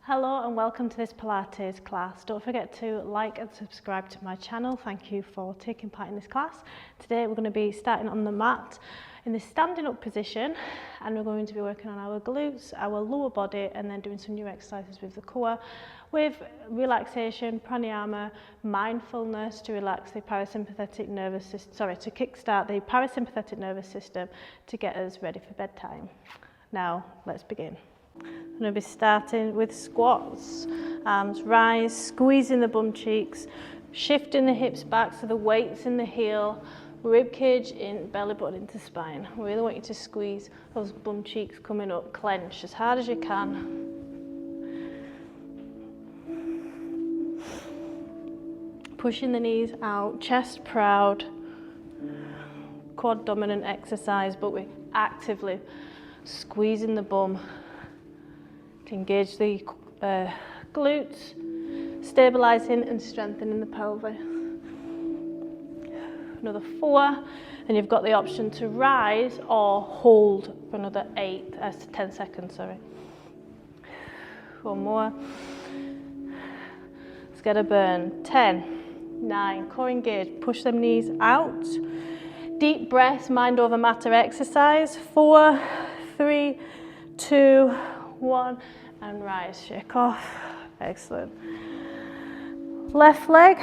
Hello and welcome to this Pilates class. Don't forget to like and subscribe to my channel. Thank you for taking part in this class. Today we're going to be starting on the mat in this standing up position, and we're going to be working on our glutes, our lower body, and then doing some new exercises with the core with relaxation, pranayama, mindfulness to relax the parasympathetic nervous system, to kickstart the parasympathetic nervous system to get us ready for bedtime. Now let's begin. I'm going to be starting with squats, arms rise, squeezing the bum cheeks, shifting the hips back so the weight's in the heel, rib cage in, belly button into spine. I really want you to squeeze those bum cheeks coming up, clench as hard as you can. Pushing the knees out, chest proud, quad dominant exercise, but we're actively squeezing the bum. Engage the glutes, stabilizing and strengthening the pelvis. Another 4, and you've got the option to rise or hold for another 10 seconds. One more. Let's get a burn. 10, 9, core engage. Push them knees out. Deep breaths, mind over matter exercise. 4, 3, 2, 1. And rise, shake off. Excellent. Left leg,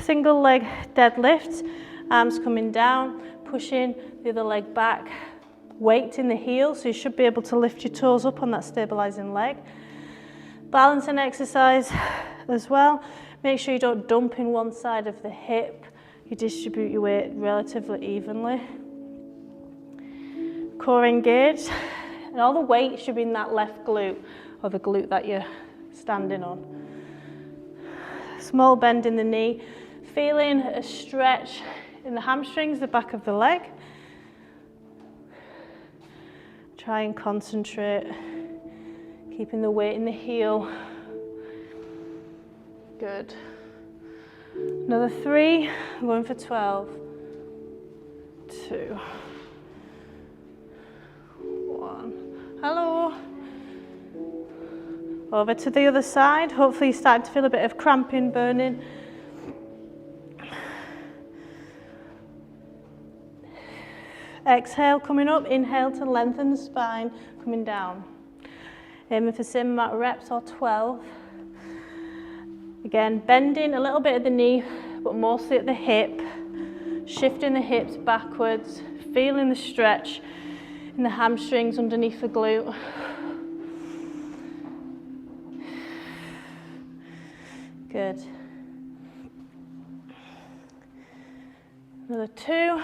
single leg deadlift. Arms coming down, pushing the other leg back. Weight in the heel, so you should be able to lift your toes up on that stabilizing leg. Balancing exercise as well. Make sure you don't dump in one side of the hip. You distribute your weight relatively evenly. Core engaged. And all the weight should be in that left glute, or the glute that you're standing on. Small bend in the knee, feeling a stretch in the hamstrings, the back of the leg. Try and concentrate, keeping the weight in the heel. Good. Another 3, I'm going for 12. 2, 1. Hello. Over to the other side. Hopefully you're starting to feel a bit of cramping, burning. Exhale, coming up. Inhale to lengthen the spine, coming down. Aiming for same amount of reps or 12. Again, bending a little bit at the knee, but mostly at the hip. Shifting the hips backwards, feeling the stretch in the hamstrings underneath the glute. Good. Another 2.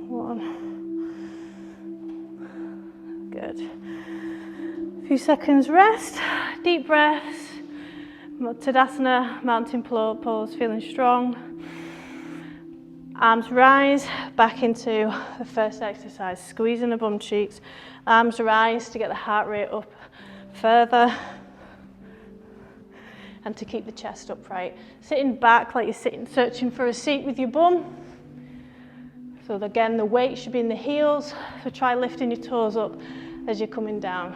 1. Good. A few seconds rest. Deep breaths. Tadasana, mountain pose, feeling strong. Arms rise back into the first exercise. Squeezing the bum cheeks. Arms rise to get the heart rate up further. And to keep the chest upright. Sitting back like you're searching for a seat with your bum. So again, the weight should be in the heels, so try lifting your toes up as you're coming down.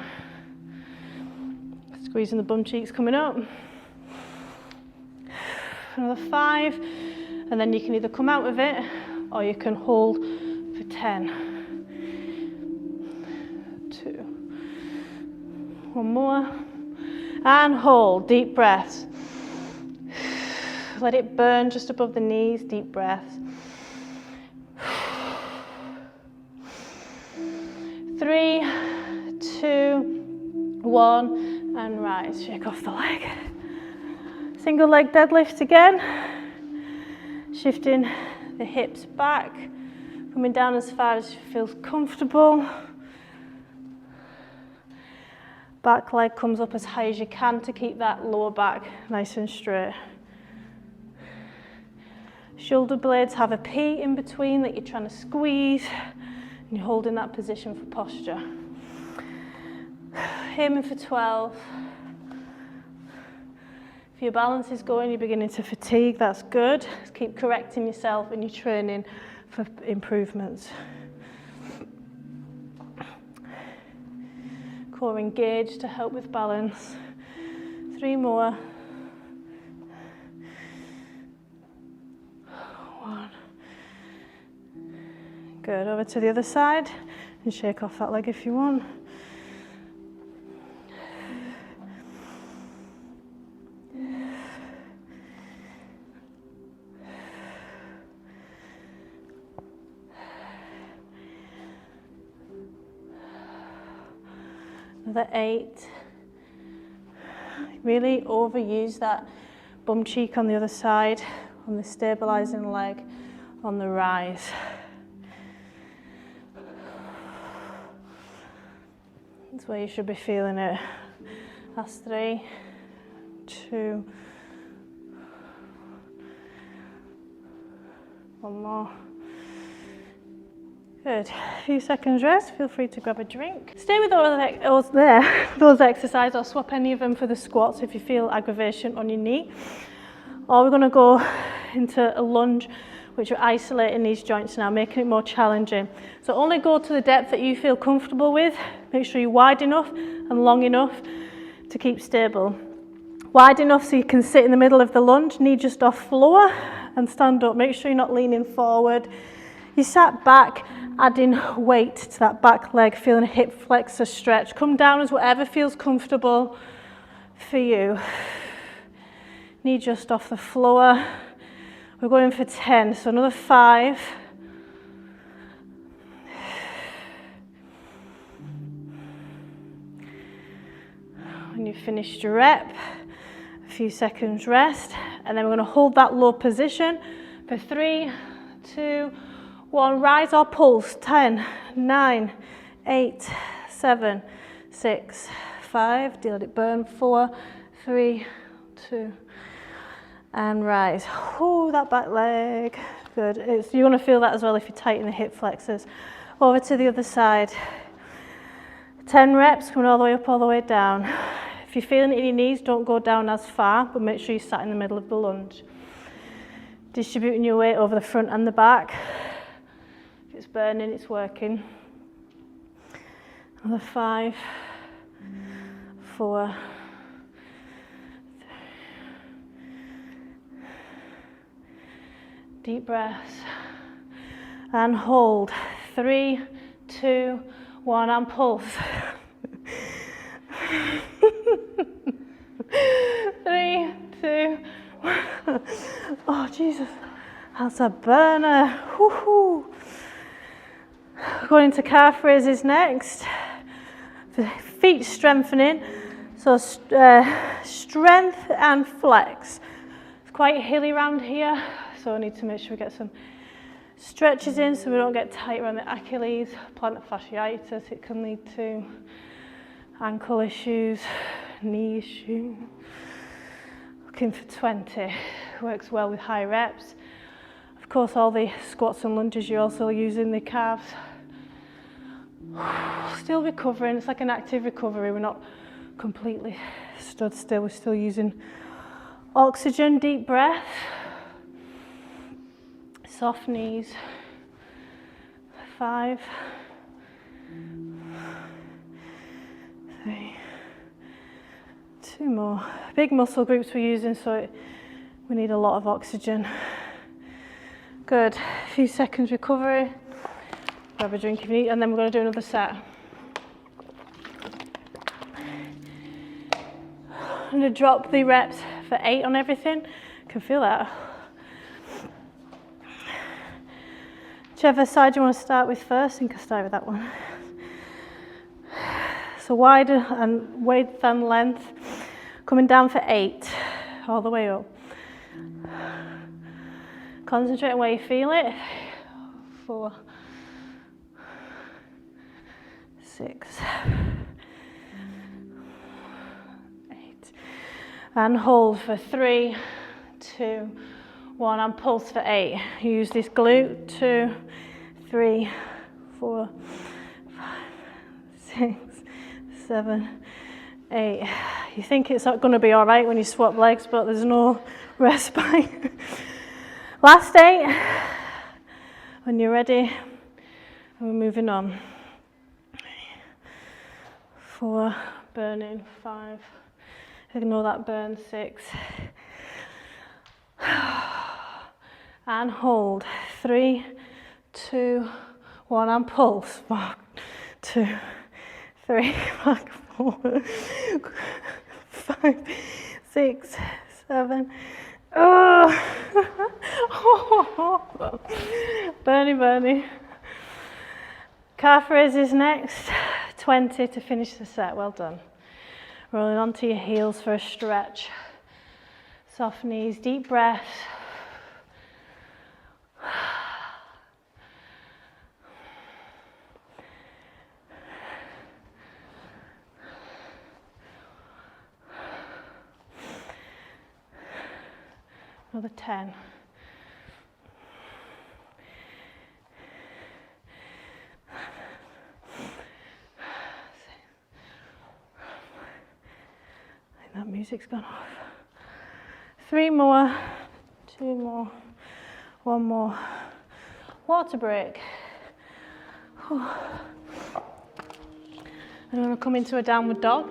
Squeezing the bum cheeks coming up. Another 5, and then you can either come out of it, or you can hold for 10. 2. One more. And hold, deep breaths. Let it burn just above the knees, deep breaths. 3, 2, 1, and rise. Shake off the leg. Single leg deadlift again. Shifting the hips back, coming down as far as you feel comfortable. Back leg comes up as high as you can to keep that lower back nice and straight. Shoulder blades have a P in between that you're trying to squeeze, and you're holding that position for posture. Aiming for 12. If your balance is going, you're beginning to fatigue, that's good. Just keep correcting yourself in your training for improvements. core engaged to help with balance. 3 more. 1. Good, over to the other side and shake off that leg if you want. Another 8. Really overuse that bum cheek on the other side, on the stabilizing leg, on the rise. That's where you should be feeling it. That's 3, 2, 1 more. Good. A few seconds rest. Feel free to grab a drink. Stay with those exercises, or swap any of them for the squats if you feel aggravation on your knee. Or we're going to go into a lunge, which are isolating these joints now, making it more challenging. So only go to the depth that you feel comfortable with. Make sure you're wide enough and long enough to keep stable. Wide enough so you can sit in the middle of the lunge, knee just off floor, and stand up. Make sure you're not leaning forward. You sat back, adding weight to that back leg, feeling a hip flexor stretch. Come down as whatever feels comfortable for you. Knee just off the floor. We're going for 10, so another 5. When you've finished your rep, a few seconds rest, and then we're going to hold that low position for 3, 2, 1. Rise or pulse. 10, 9, 8, 7, 6, 5. Let it burn. 4, 3, 2. And rise. Oh, that back leg. Good. You're going to feel that as well if you tighten the hip flexors. Over to the other side. 10 reps, coming all the way up, all the way down. If you're feeling it in your knees, don't go down as far, but make sure you sat in the middle of the lunge. Distributing your weight over the front and the back. If it's burning, it's working. Another 5, 4, deep breaths, and hold. 3, 2, 1, and pulse. 3, 2, 1. Oh, Jesus, that's a burner. Woo-hoo. Going into calf raises next. The feet strengthening, so strength and flex. It's quite hilly around here, so I need to make sure we get some stretches in so we don't get tight around the Achilles, plantar fasciitis. It can lead to ankle issues, knee issues. Looking for 20. Works well with high reps. Of course, all the squats and lunges, you're also using the calves. Still recovering. It's like an active recovery. We're not completely stood still. We're still using oxygen. Deep breath. Soft knees. 5, 3, 2 more. Big muscle groups we're using, so we need a lot of oxygen. Good. A few seconds recovery. Grab a drink if you need, and then we're going to do another set. I'm going to drop the reps for 8 on everything. I can feel that. Whichever side you want to start with first, I think I'll start with that one. So wider and width and length. Coming down for 8, all the way up. Concentrate on where you feel it. 4, 6, 8. And hold for 3, 2, 1, and pulse for 8. Use this glute. 2, 3, 4, 5, 6, 7, 8. You think it's not going to be all right when you swap legs, but there's no respite. Last 8. When you're ready, and we're moving on. 4, burning, 5, ignore that burn, 6, and hold, 3, 2, 1, and pulse, 1, 2, 3, back, 4, 5, 6, 7, burny. Calf raises next, 20 to finish the set, well done. Rolling onto your heels for a stretch. Soft knees, deep breath. Another 10. That music's gone off. 3 more, 2 more, 1 more. Water break. I'm going to come into a downward dog.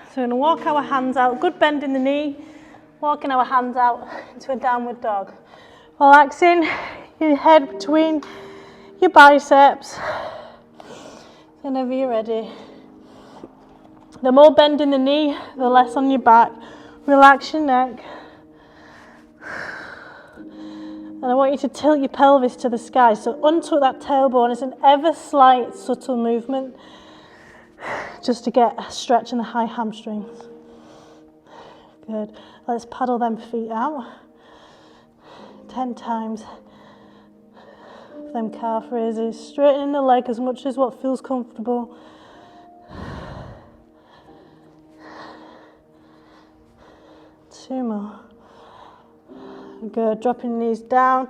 So we're going to walk our hands out, good bend in the knee, walking our hands out into a downward dog. Relaxing your head between your biceps. Whenever you're ready. The more bend in the knee, the less on your back. Relax your neck. And I want you to tilt your pelvis to the sky. So untuck that tailbone. It's an ever slight, subtle movement just to get a stretch in the high hamstrings. Good. Let's paddle them feet out 10 times. Them calf raises, straightening the leg as much as what feels comfortable. Two more. Good, dropping knees down.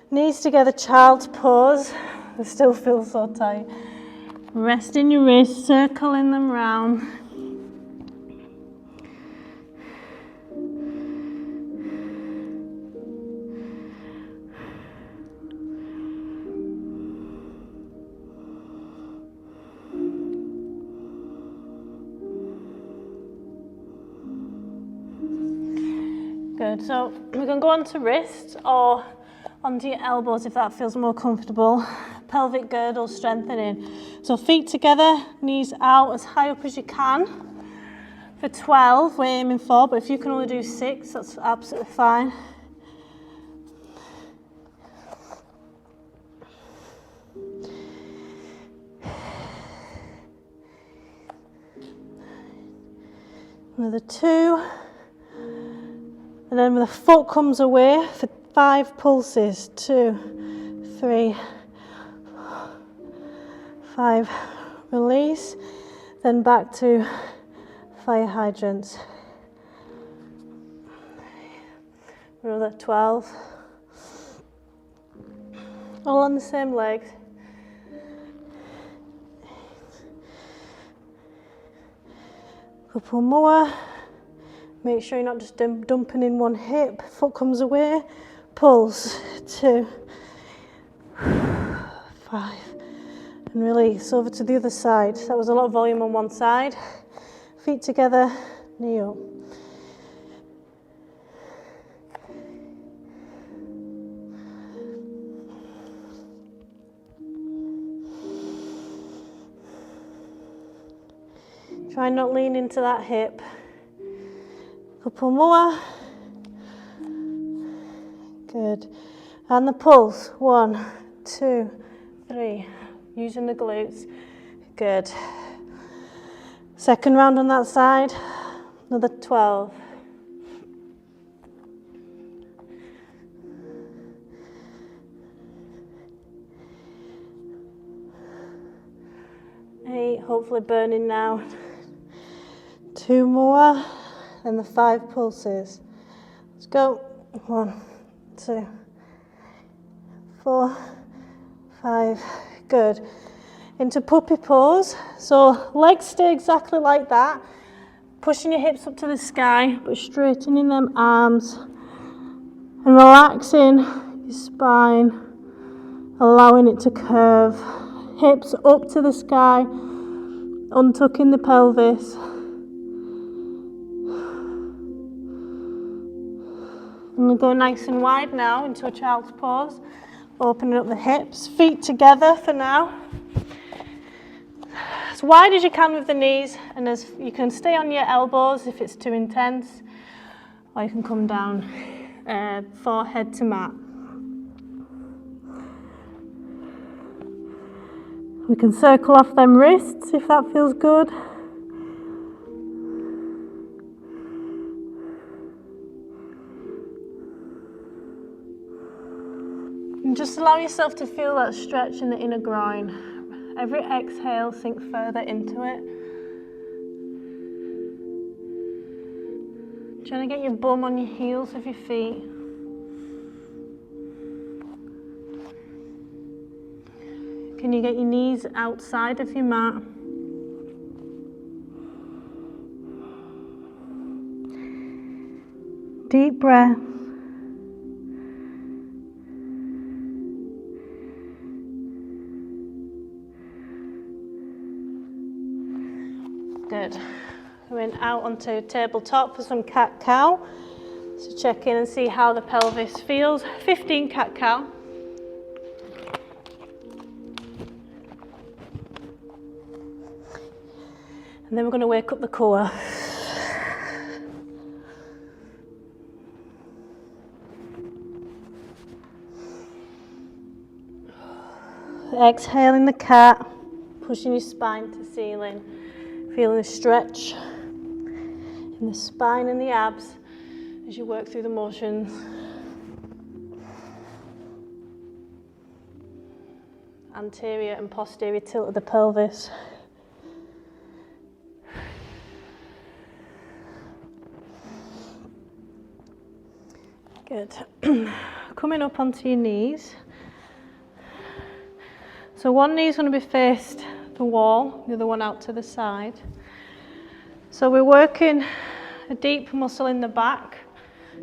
Knees together, child's pose. They still feel so tight. Resting your wrists, circling them round. Good, so we can go on to wrists or onto your elbows if that feels more comfortable. Pelvic girdle strengthening. So feet together, knees out as high up as you can. For 12 we're aiming for, but if you can only do 6, that's absolutely fine. Another 2. And then the foot comes away for 5 pulses. 2, 3, 5. Release. Then back to fire hydrants. Another 12. All on the same legs. Couple more. Make sure you're not just dumping in one hip. Foot comes away. Pulse. 2, 5. And release. Over to the other side. That was a lot of volume on one side. Feet together. Knee up. Try and not lean into that hip. Couple more. Good. And the pulse. 1, 2, 3. Using the glutes. Good. Second round on that side. Another 12. Eight. Hopefully burning now. 2 more. And the 5 pulses. Let's go. 1, 2, 4, 5. Good. Into puppy pose. So legs stay exactly like that. Pushing your hips up to the sky, but straightening them arms. And relaxing your spine allowing it to curve. Hips up to the sky, untucking the pelvis. I'm going to go nice and wide now into a child's pose. Opening up the hips, feet together for now. As wide as you can with the knees, and as you can stay on your elbows if it's too intense, or you can come down forehead to mat. We can circle off them wrists if that feels good. And just allow yourself to feel that stretch in the inner groin. Every exhale, sink further into it. Trying to get your bum on your heels of your feet. Can you get your knees outside of your mat? Deep breath. Good. Going out onto tabletop for some cat-cow. So check in and see how the pelvis feels. 15 cat-cow. And then we're going to wake up the core. Exhaling the cat, pushing your spine to ceiling. Feeling the stretch in the spine and the abs as you work through the motions. Anterior and posterior tilt of the pelvis. Good. Coming up onto your knees. So one knee is going to be faced the wall, the other one out to the side. So we're working a deep muscle in the back,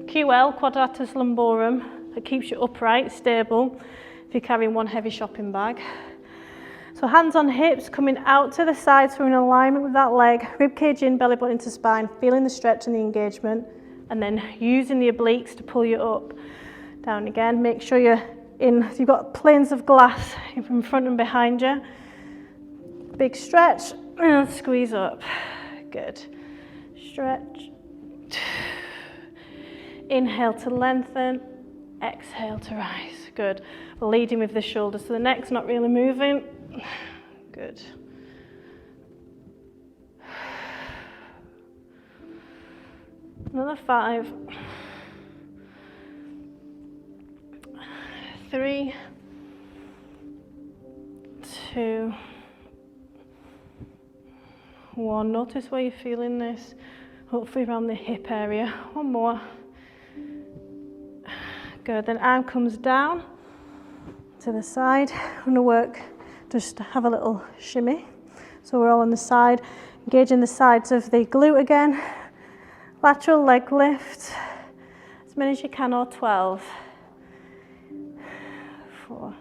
QL, quadratus lumborum, that keeps you upright, stable, if you're carrying one heavy shopping bag. So hands on hips, coming out to the side, so we're in alignment with that leg, rib cage in, belly button into spine, feeling the stretch and the engagement, and then using the obliques to pull you up. Down again, make sure you're in, you've got planes of glass in front and behind you. Big stretch, and squeeze up. Good. Stretch. Inhale to lengthen, exhale to rise. Good. We're leading with the shoulders, so the neck's not really moving. Good. Another 5. 3, 2, 1. Notice where you're feeling this, hopefully around the hip area. One more. Good, then arm comes down to the side. I'm going to work, just have a little shimmy. So we're all on the side, engaging the sides of the glute again. Lateral leg lift, as many as you can, or 12. 4.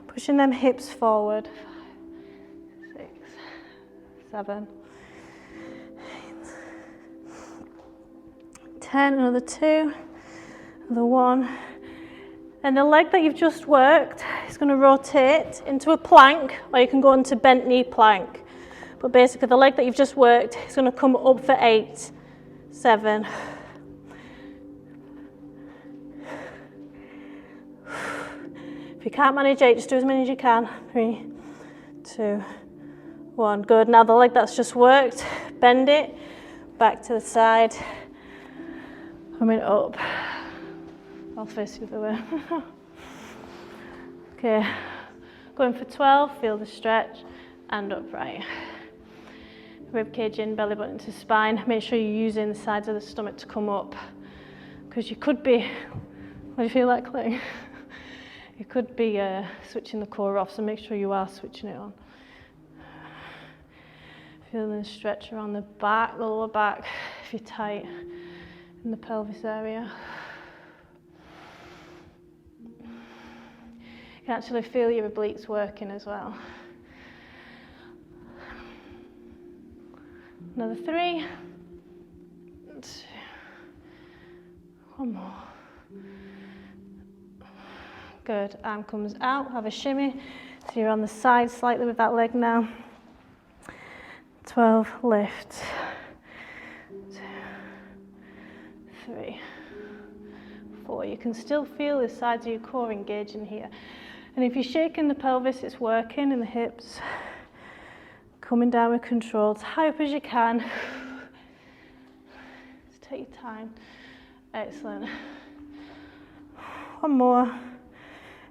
Pushing them hips forward. 5, 6, 7, 8, 10. Another 2, another 1. And the leg that you've just worked is going to rotate into a plank, or you can go into bent knee plank. But basically, the leg that you've just worked is going to come up for 8, 7. If you can't manage 8, just do as many as you can. 3, 2, 1. Good. Now the leg that's just worked, bend it back to the side. Coming up. I'll face you the other way. Okay. Going for 12. Feel the stretch and upright. Rib cage in, belly button to spine. Make sure you're using the sides of the stomach to come up, because you could be. What do you feel like, Clay? You could be switching the core off, so make sure you are switching it on. Feeling the stretch around the back, the lower back, if you're tight in the pelvis area. can actually feel your obliques working as well. Another 3, 2, one more. Good, arm comes out, have a shimmy. So you're on the side slightly with that leg now. 12, lift. 2, 3, 4. You can still feel the sides of your core engaging here. And if you're shaking the pelvis, it's working in the hips. Coming down with control, as high up as you can. Just take your time. Excellent. One more.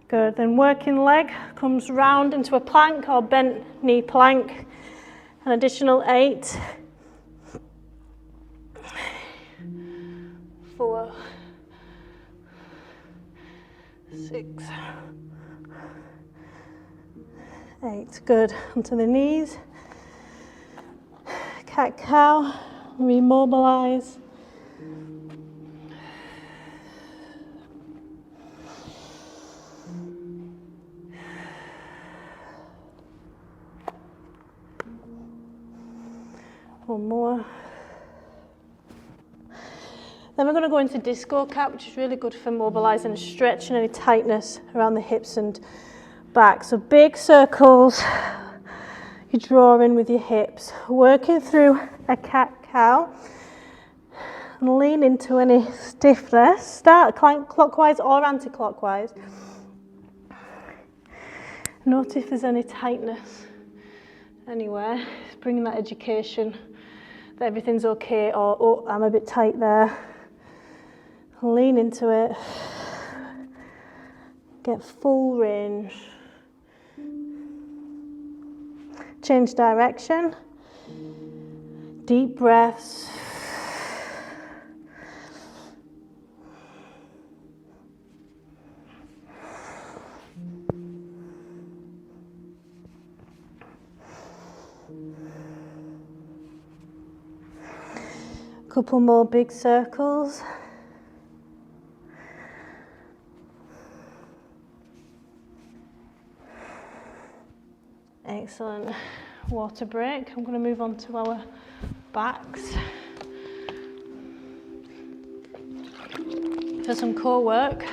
Good. Then working leg comes round into a plank or bent knee plank. An additional 8. 4. 6. 8. Good. Onto the knees. Cat cow. Remobilize. One more. Then we're going to go into disco cat, which is really good for mobilising and stretching any tightness around the hips and back. So big circles you draw in with your hips, working through a cat cow and lean into any stiffness. Start clockwise or anti-clockwise. Note if there's any tightness anywhere. Just bringing that education that everything's okay, or oh, I'm a bit tight there. Lean into it. Get full range. Change direction. Deep breaths. Couple more big circles. Excellent. Water break. I'm going to move on to our backs. For some core work.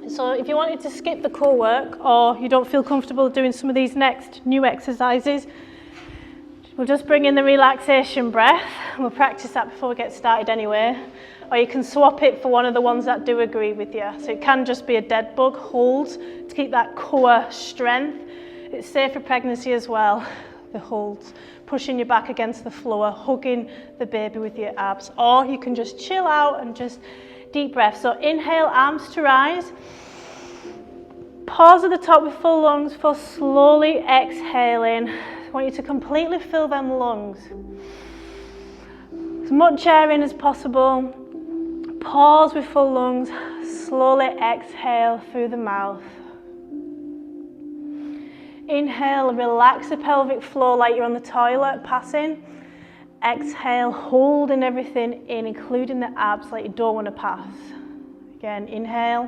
So if you wanted to skip the core work or you don't feel comfortable doing some of these next new exercises, we'll just bring in the relaxation breath. We'll practice that before we get started anyway. Or you can swap it for one of the ones that do agree with you. So it can just be a dead bug, hold, to keep that core strength. It's safe for pregnancy as well, the holds. Pushing your back against the floor, hugging the baby with your abs. Or you can just chill out and just deep breath. So inhale, arms to rise. Pause at the top with full lungs for slowly exhaling. I want you to completely fill them lungs. As much air in as possible. Pause with full lungs. Slowly exhale through the mouth. Inhale, relax the pelvic floor like you're on the toilet, passing. Exhale, holding everything in, including the abs like you don't want to pass. Again, inhale.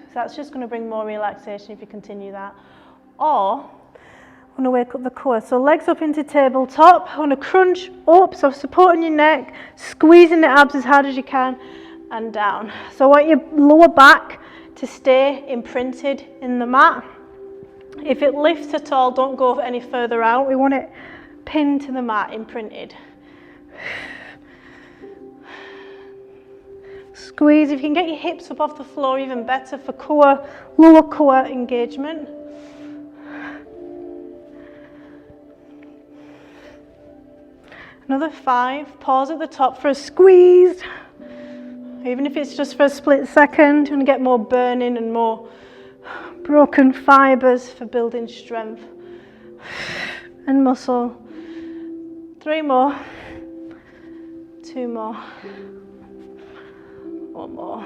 So that's just going to bring more relaxation if you continue that. Or, I'm going to wake up the core. So legs up into tabletop. I want to crunch up, so supporting your neck, squeezing the abs as hard as you can, and down. So I want your lower back to stay imprinted in the mat. If it lifts at all, don't go any further out. We want it pinned to the mat, imprinted. Squeeze. If you can get your hips up off the floor, even better for core, lower core engagement. Another 5. Pause at the top for a squeeze. Even if it's just for a split second, you want to get more burning and more broken fibers for building strength and muscle. 3 more. 2 more. 1 more.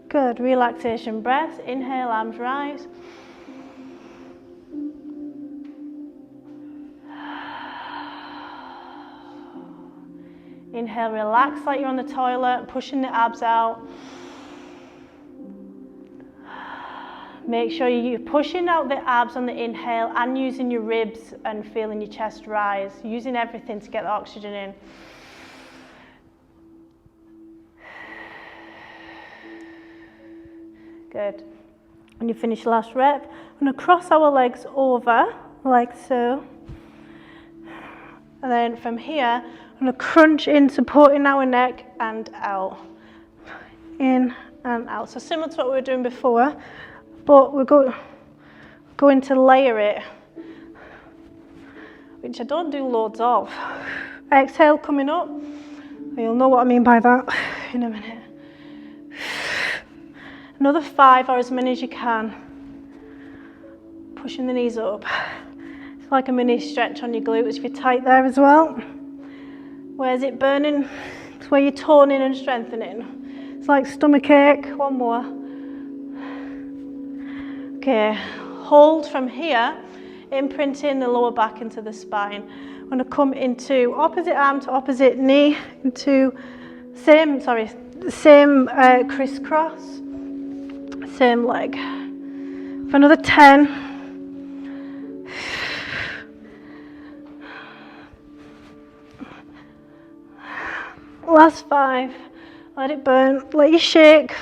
Good. Relaxation breath. Inhale, arms rise. Inhale, relax like you're on the toilet, pushing the abs out. Make sure you're pushing out the abs on the inhale and using your ribs and feeling your chest rise, using everything to get the oxygen in. Good. When you finish the last rep, I'm going to cross our legs over like so. And then from here, I'm going to crunch in, supporting our neck and out. In and out. So similar to what we were doing before, but we're going to layer it, which I don't do loads of. Exhale coming up. You'll know what I mean by that in a minute. Another 5 or as many as you can. Pushing the knees up. It's like a mini stretch on your glutes if you're tight there as well. Where's it burning? It's where you're toning and strengthening. It's like stomach ache. One more. Okay, hold from here, imprinting the lower back into the spine. I'm going to come into opposite arm to opposite knee, into same crisscross, same leg. For another 10. Last 5. Let it burn. Let you shake.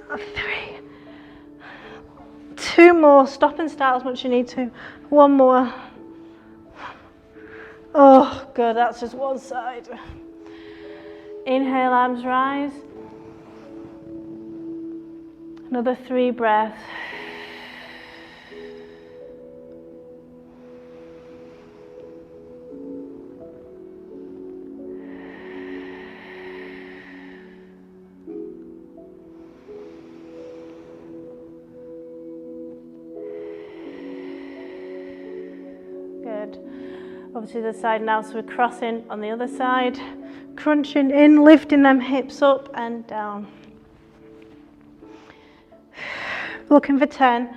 4, 3. 2 more. Stop and start as much as you need to. 1 more. Oh, good. That's just one side. Inhale, arms rise. Another 3 breaths. Good. Over to the side now, so we're crossing on the other side, crunching in, lifting them hips up and down. Looking for 10.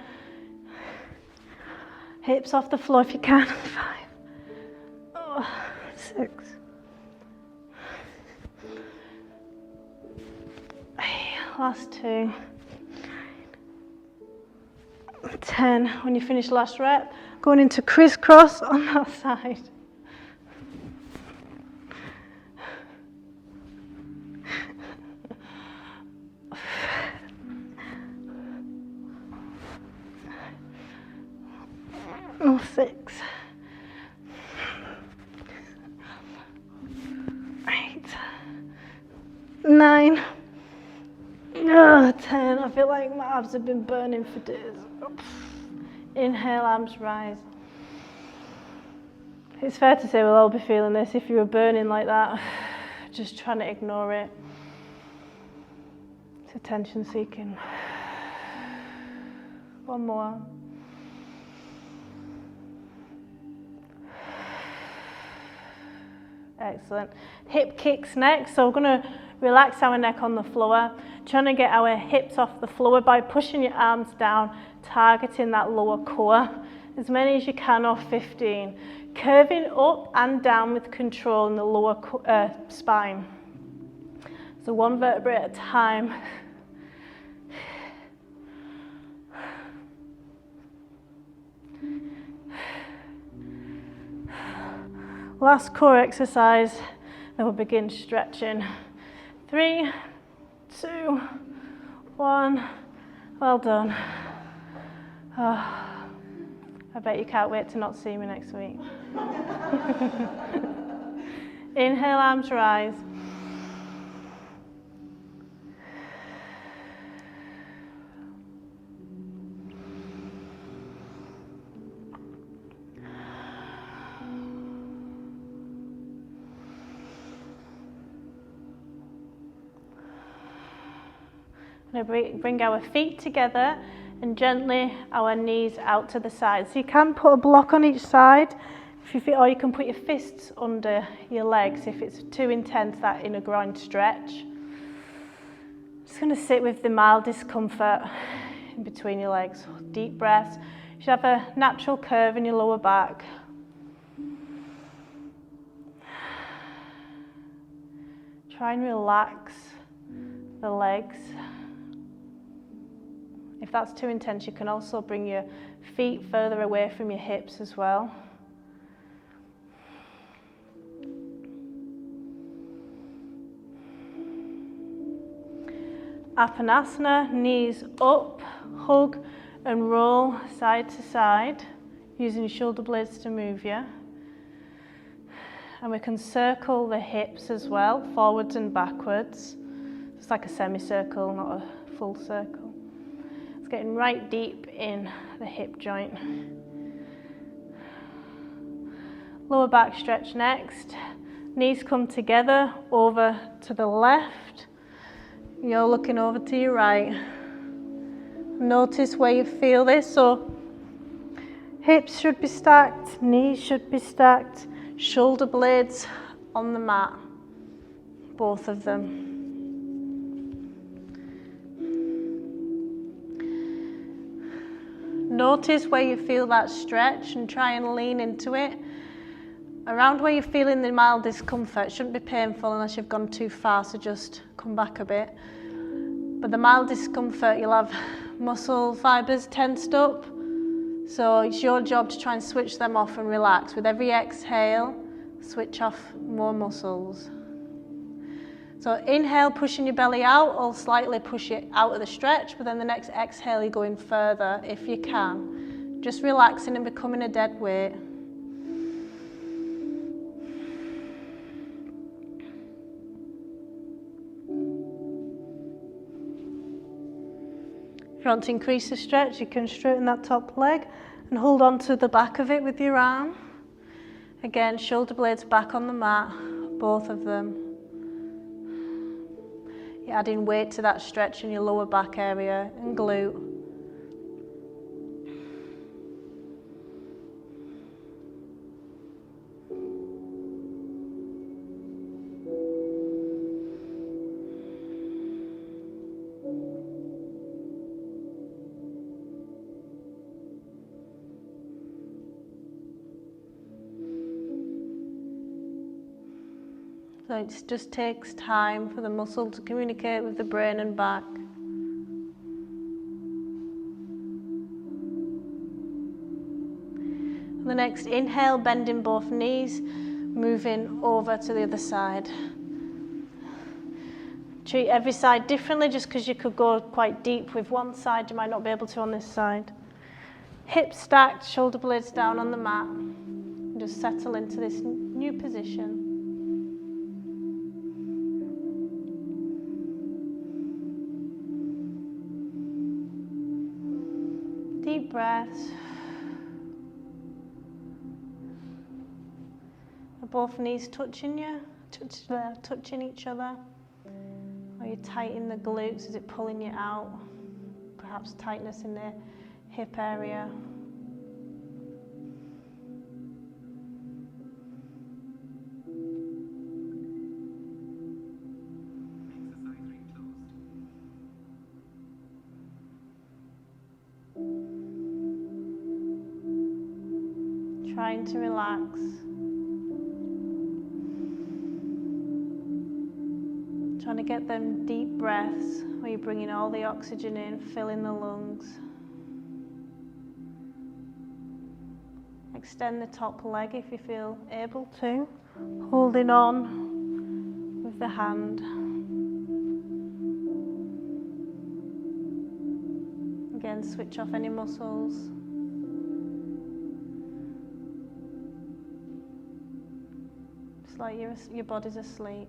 Hips off the floor if you can. 5. Oh, 6. 8. Last 2. 10. When you finish last rep, going into crisscross on that side. Oh, 6. 8. 9. Oh, 10. I feel like my abs have been burning for days. Inhale, arms rise. It's fair to say we'll all be feeling this. If you were burning like that, just trying to ignore it. It's attention seeking. 1 more. Excellent. Hip kicks next. So we're going to relax our neck on the floor, trying to get our hips off the floor by pushing your arms down, targeting that lower core. As many as you can, or 15. Curving up and down with control in the lower spine. So 1 vertebrae at a time. Last core exercise, then we'll begin stretching. 3, 2, 1. Well done. Oh, I bet you can't wait to not see me next week. Inhale, arms rise. We're going to bring our feet together and gently our knees out to the side. So you can put a block on each side, if you feel, or you can put your fists under your legs if it's too intense, that inner groin stretch. Just going to sit with the mild discomfort in between your legs. Deep breaths. You should have a natural curve in your lower back. Try and relax the legs. If that's too intense, you can also bring your feet further away from your hips as well. Apanasana, knees up, hug and roll side to side, using your shoulder blades to move you. And we can circle the hips as well, forwards and backwards. It's like a semicircle, not a full circle. It's getting right deep in the hip joint. Lower back stretch next. Knees come together over to the left. You're looking over to your right. Notice where you feel this. So hips should be stacked, knees should be stacked, shoulder blades on the mat, both of them. Notice where you feel that stretch and try and lean into it. Around where you're feeling the mild discomfort, it shouldn't be painful unless you've gone too far, so just come back a bit. But the mild discomfort, you'll have muscle fibres tensed up, so it's your job to try and switch them off and relax. With every exhale, switch off more muscles. So inhale, pushing your belly out, or slightly push it out of the stretch, but then the next exhale, you're going further if you can. Just relaxing and becoming a dead weight. If you want to increase the stretch, you can straighten that top leg and hold on to the back of it with your arm. Again, shoulder blades back on the mat, both of them. You're adding weight to that stretch in your lower back area and glute. So it just takes time for the muscle to communicate with the brain and back. The next, inhale, bending both knees, moving over to the other side. Treat every side differently, just because you could go quite deep with one side, you might not be able to on this side. Hips stacked, shoulder blades down on the mat. And just settle into this new position. Deep breaths. Are both knees touching you? Touching each other? Or you tighten the glutes? Is it pulling you out? Perhaps tightness in the hip area. Trying to relax. Trying to get them deep breaths where you're bringing all the oxygen in, filling the lungs. Extend the top leg if you feel able to, holding on with the hand. Again, switch off any muscles. It's like your body's asleep.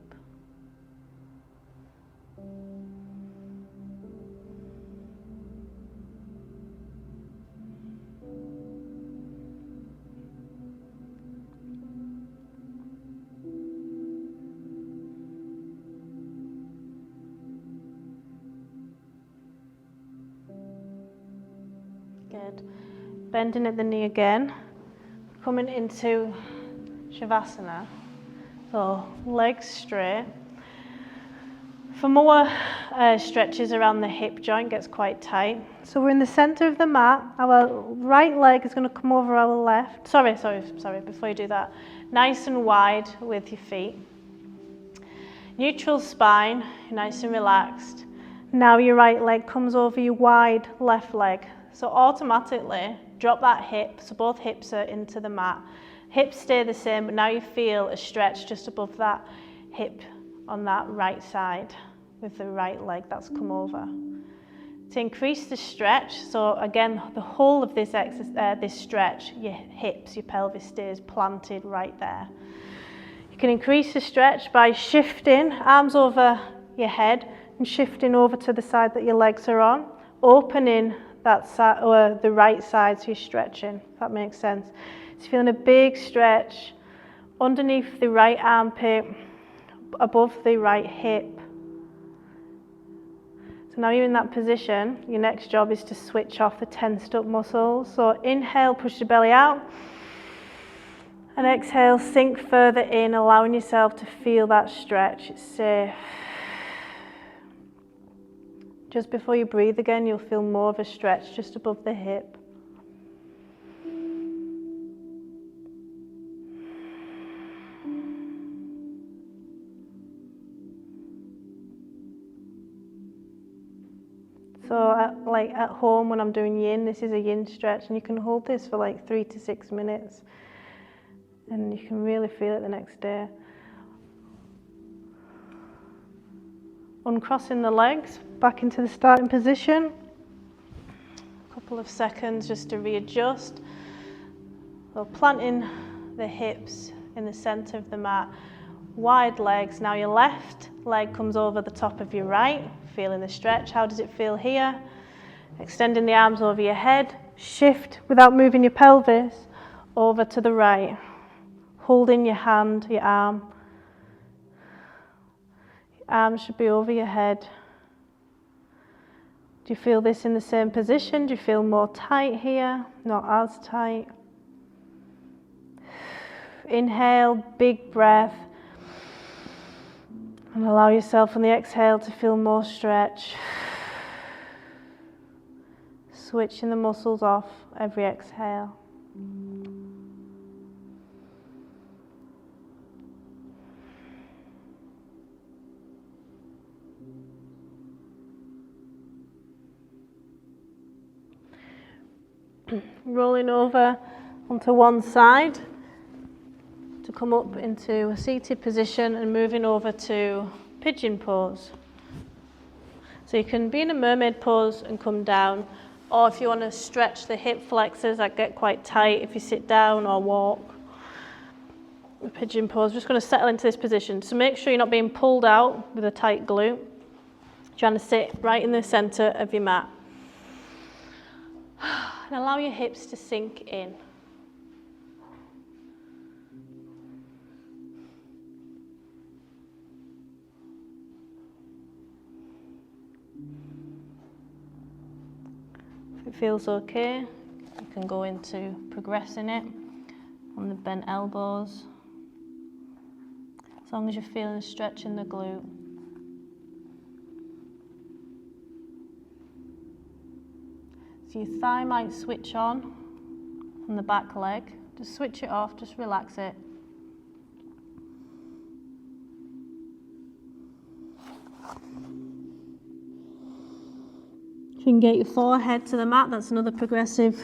Good. Bending at the knee again. Coming into Shavasana. So legs straight. For more stretches around the hip joint gets quite tight. So we're in the center of the mat. Our right leg is going to come over our left. Sorry, before you do that. Nice and wide with your feet. Neutral spine, nice and relaxed. Now your right leg comes over your wide left leg. So automatically drop that hip, so both hips are into the mat. Hips stay the same, but now you feel a stretch just above that hip on that right side with the right leg that's come over. To increase the stretch, so again, the whole of this this stretch, your hips, your pelvis stays planted right there. You can increase the stretch by shifting arms over your head and shifting over to the side that your legs are on, opening that side or the right side so you're stretching, if that makes sense. So feeling a big stretch underneath the right armpit, above the right hip. So now you're in that position, your next job is to switch off the tensed up muscles. So inhale, push the belly out. And exhale, sink further in, allowing yourself to feel that stretch. It's safe. Just before you breathe again, you'll feel more of a stretch just above the hip. So like at home when I'm doing yin, this is a yin stretch, and you can hold this for like 3 to 6 minutes. And you can really feel it the next day. Uncrossing the legs, back into the starting position. A couple of seconds just to readjust. So planting the hips in the center of the mat. Wide legs. Now your left leg comes over the top of your right. Feeling the stretch. How does it feel here? Extending the arms over your head. Shift without moving your pelvis over to the right. Holding your hand, your arm. Your arm should be over your head. Do you feel this in the same position? Do you feel more tight here? Not as tight. Inhale, big breath. And allow yourself on the exhale to feel more stretch. Switching the muscles off every exhale. Rolling over onto one side to come up into a seated position and moving over to pigeon pose. So you can be in a mermaid pose and come down, or if you want to stretch the hip flexors that get quite tight if you sit down or walk. Pigeon pose, just going to settle into this position. So make sure you're not being pulled out with a tight glute. You're trying to sit right in the center of your mat. And allow your hips to sink in. If it feels okay, you can go into progressing it on the bent elbows. As long as you're feeling a stretch in the glute. So your thigh might switch on the back leg. Just switch it off, just relax it. If you can get your forehead to the mat, that's another progressive.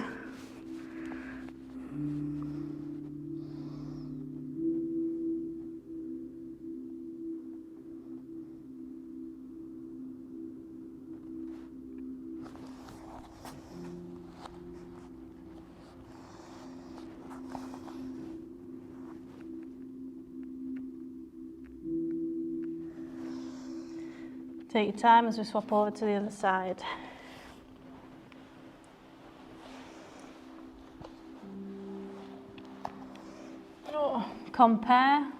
Take your time as we swap over to the other side. Compare.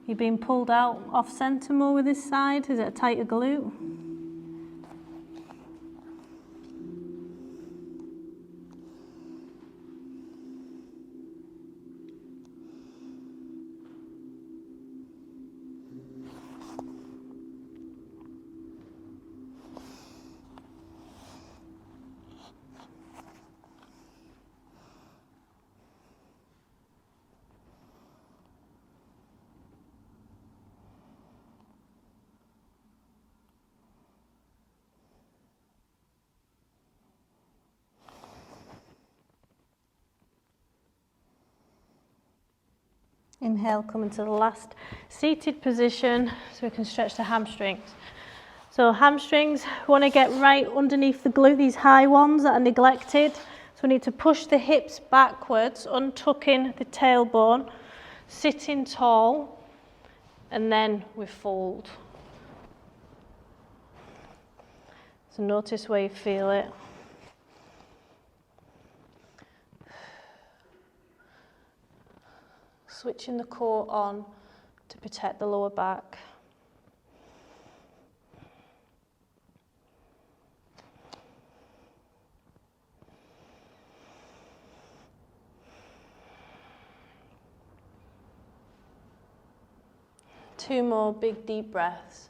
You're being pulled out off centre more with this side. Is it a tighter glute? Inhale, come into the last seated position so we can stretch the hamstrings. So hamstrings, we want to get right underneath the glute, these high ones that are neglected. So we need to push the hips backwards, untucking the tailbone, sitting tall, and then we fold. So notice where you feel it. Switching the core on to protect the lower back. Two more big deep breaths.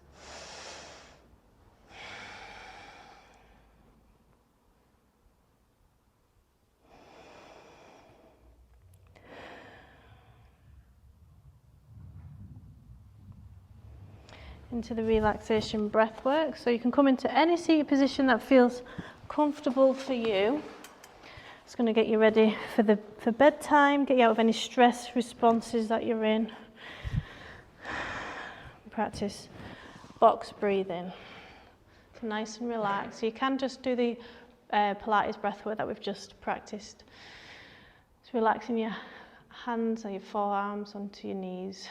Into the relaxation breath work. So you can come into any seated position that feels comfortable for you. It's going to get you ready for bedtime, get you out of any stress responses that you're in. Practice box breathing. So nice and relaxed. So you can just do the Pilates breath work that we've just practiced. Just relaxing your hands or your forearms onto your knees.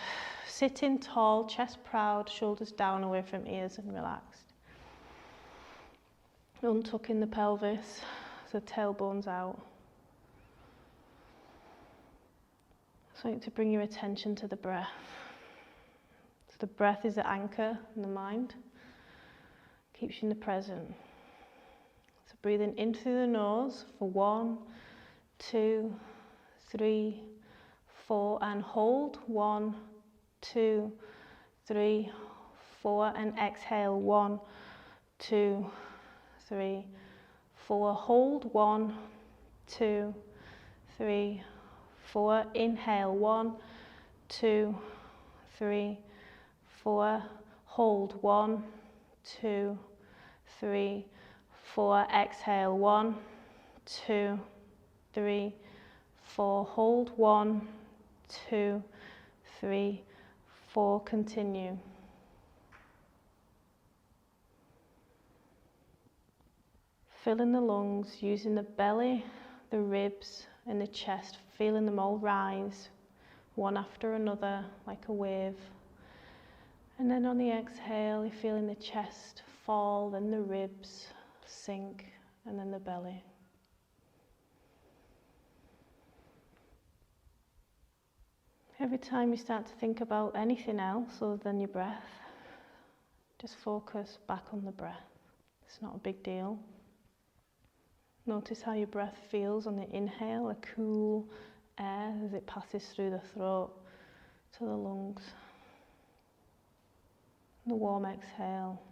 Sitting tall, chest proud, shoulders down away from ears and relaxed. Untucking the pelvis, so tailbone's out. So to bring your attention to the breath. So the breath is the anchor in the mind, keeps you in the present. So breathing in through the nose for 1, 2, 3, 4, and hold. 1, 2, 3, 4, and exhale. 1, 2, 3, 4. Hold. 1, 2, 3, 4. Inhale. 1, 2, 3, 4. Hold. 1, 2, 3, 4. Exhale. 1, 2, 3, 4. Hold. 1, 2, 3, 4. Continue. Filling the lungs, using the belly, the ribs, and the chest, feeling them all rise, one after another, like a wave. And then on the exhale, you're feeling the chest fall, then the ribs sink, and then the belly. Every time you start to think about anything else other than your breath, just focus back on the breath. It's not a big deal. Notice how your breath feels on the inhale, a cool air as it passes through the throat to the lungs. The warm exhale.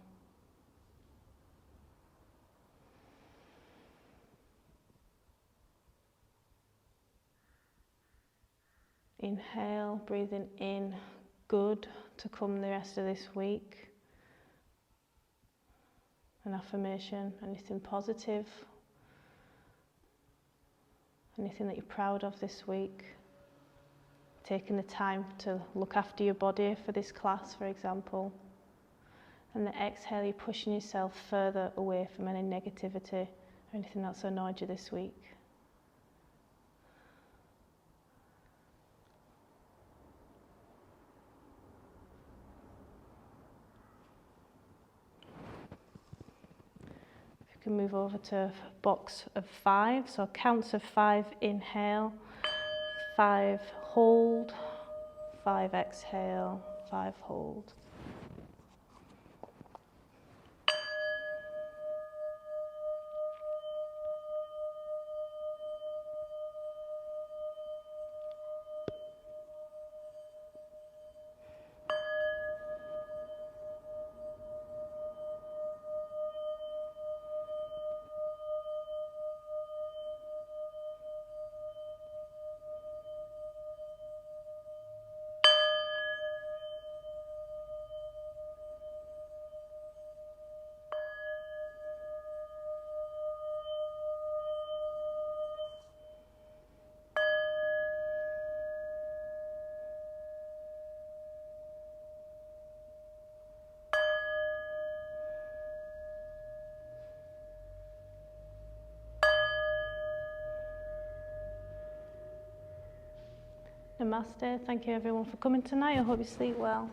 Inhale, breathing in, good to come the rest of this week. An affirmation, anything positive, anything that you're proud of this week. Taking the time to look after your body for this class, for example. And the exhale, you're pushing yourself further away from any negativity or anything that's annoyed you this week. If you can move over to box of 5, so counts of 5, inhale, 5, hold, 5, exhale, 5, hold. Namaste. Thank you everyone for coming tonight. I hope you sleep well.